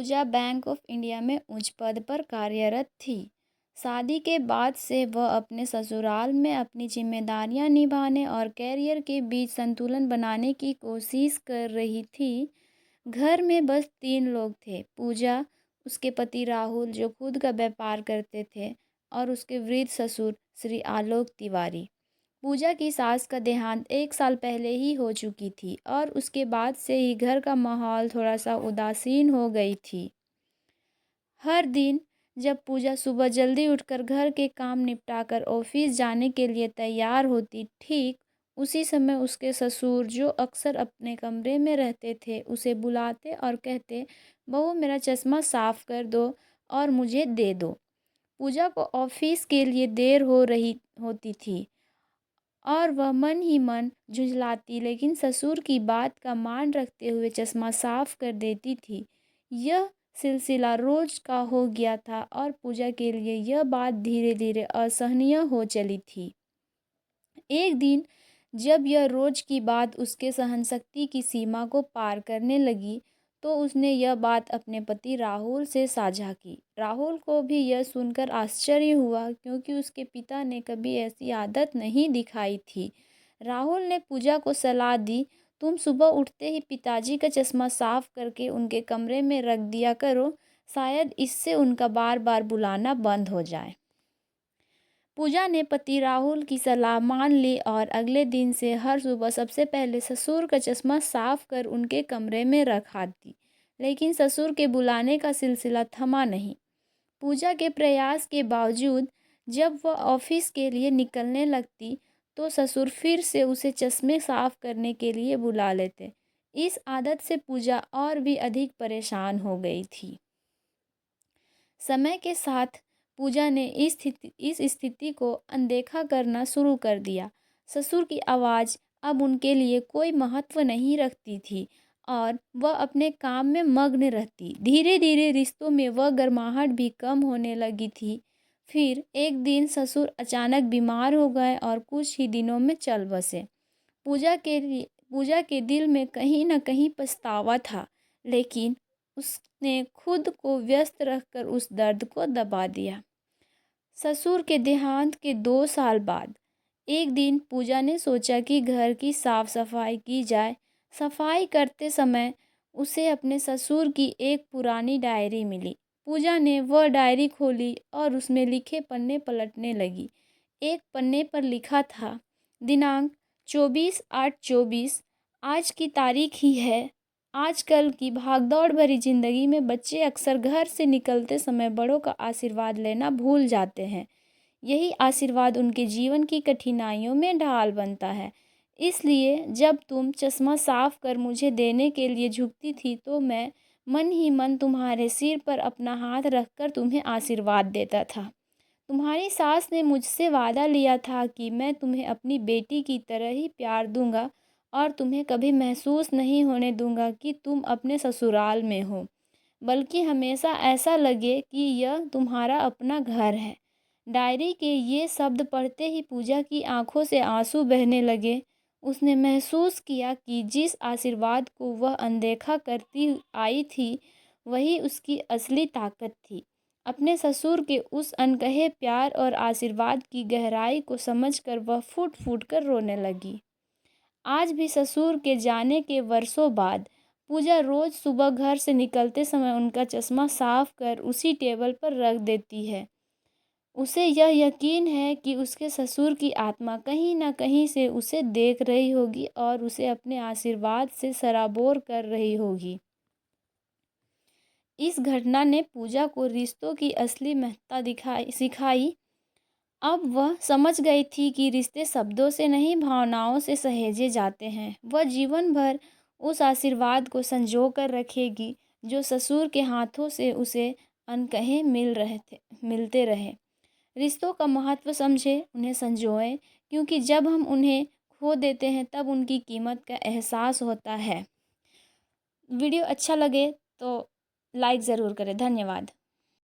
Puja bank of India में उच्च पद पर कार्यरत थी। शादी के बाद से वह अपने ससुराल में अपनी जिम्मेदारियां निभाने और कैरियर के बीच संतुलन बनाने की कोशिश कर रही थी। घर में बस 3 लोग थे, पूजा, उसके पति राहुल जो खुद का व्यापार करते थे, और उसके वृद्ध ससुर श्री आलोक तिवारी। पूजा की सास का देहांत 1 साल पहले ही हो चुकी थी और उसके बाद से ही घर का माहौल थोड़ा सा उदासीन हो गई थी। हर दिन जब पूजा सुबह जल्दी उठकर घर के काम निपटाकर ऑफिस जाने के लिए तैयार होती, ठीक उसी समय उसके ससुर, जो अक्सर अपने कमरे में रहते थे, उसे बुलाते और कहते, बहू मेरा चश्मा साफ कर दो और मुझे दे दो। पूजा को ऑफिस के लिए देर हो रही होती थी और वह मन ही मन झुंझलाती, लेकिन ससुर की बात का मान रखते हुए चश्मा साफ कर देती थी। यह सिलसिला रोज का हो गया था और पूजा के लिए यह बात धीरे धीरे असहनीय हो चली थी। एक दिन जब यह रोज की बात उसके सहनशक्ति की सीमा को पार करने लगी, तो उसने यह बात अपने पति राहुल से साझा की। राहुल को भी यह सुनकर आश्चर्य हुआ, क्योंकि उसके पिता ने कभी ऐसी आदत नहीं दिखाई थी। राहुल ने पूजा को सलाह दी, तुम सुबह उठते ही पिताजी का चश्मा साफ करके उनके कमरे में रख दिया करो, शायद इससे उनका बार बार बुलाना बंद हो जाए। पूजा ने पति राहुल की सलाह मान ली और अगले दिन से हर सुबह सबसे पहले ससुर का चश्मा साफ कर उनके कमरे में रखा दी। लेकिन ससुर के बुलाने का सिलसिला थमा नहीं। पूजा के प्रयास के बावजूद जब वह ऑफिस के लिए निकलने लगती, तो ससुर फिर से उसे चश्मे साफ करने के लिए बुला लेते। इस आदत से पूजा और भी अधिक परेशान हो गई थी। समय के साथ पूजा ने इस स्थिति को अनदेखा करना शुरू कर दिया। ससुर की आवाज़ अब उनके लिए कोई महत्व नहीं रखती थी और वह अपने काम में मग्न रहती। धीरे धीरे रिश्तों में वह गर्माहट भी कम होने लगी थी। फिर एक दिन ससुर अचानक बीमार हो गए और कुछ ही दिनों में चल बसे। पूजा के दिल में कहीं न कहीं पछतावा था, लेकिन उसने खुद को व्यस्त रखकर उस दर्द को दबा दिया। ससुर के देहांत के 2 साल बाद एक दिन पूजा ने सोचा कि घर की साफ सफाई की जाए। सफाई करते समय उसे अपने ससुर की एक पुरानी डायरी मिली। पूजा ने वह डायरी खोली और उसमें लिखे पन्ने पलटने लगी। एक पन्ने पर लिखा था, दिनांक 24/8/24, आज की तारीख ही है। आजकल की भागदौड़ भरी जिंदगी में बच्चे अक्सर घर से निकलते समय बड़ों का आशीर्वाद लेना भूल जाते हैं। यही आशीर्वाद उनके जीवन की कठिनाइयों में ढाल बनता है। इसलिए जब तुम चश्मा साफ कर मुझे देने के लिए झुकती थी, तो मैं मन ही मन तुम्हारे सिर पर अपना हाथ रखकर तुम्हें आशीर्वाद देता था। तुम्हारी सास ने मुझसे वादा लिया था कि मैं तुम्हें अपनी बेटी की तरह ही प्यार दूंगा और तुम्हें कभी महसूस नहीं होने दूंगा कि तुम अपने ससुराल में हो, बल्कि हमेशा ऐसा लगे कि यह तुम्हारा अपना घर है। डायरी के ये शब्द पढ़ते ही पूजा की आंखों से आंसू बहने लगे। उसने महसूस किया कि जिस आशीर्वाद को वह अनदेखा करती आई थी, वही उसकी असली ताकत थी। अपने ससुर के उस अनकहे प्यार और आशीर्वाद की गहराई को समझकर वह फूट फूट कर रोने लगी। आज भी ससुर के जाने के वर्षों बाद पूजा रोज सुबह घर से निकलते समय उनका चश्मा साफ कर उसी टेबल पर रख देती है। उसे यह यकीन है कि उसके ससुर की आत्मा कहीं न कहीं से उसे देख रही होगी और उसे अपने आशीर्वाद से सराबोर कर रही होगी। इस घटना ने पूजा को रिश्तों की असली महत्ता सिखाई। अब वह समझ गई थी कि रिश्ते शब्दों से नहीं, भावनाओं से सहेजे जाते हैं। वह जीवन भर उस आशीर्वाद को संजो कर रखेगी जो ससुर के हाथों से उसे अनकहे मिलते रहे। रिश्तों का महत्व समझें, उन्हें संजोएं, क्योंकि जब हम उन्हें खो देते हैं तब उनकी कीमत का एहसास होता है। वीडियो अच्छा लगे तो लाइक ज़रूर करें। धन्यवाद।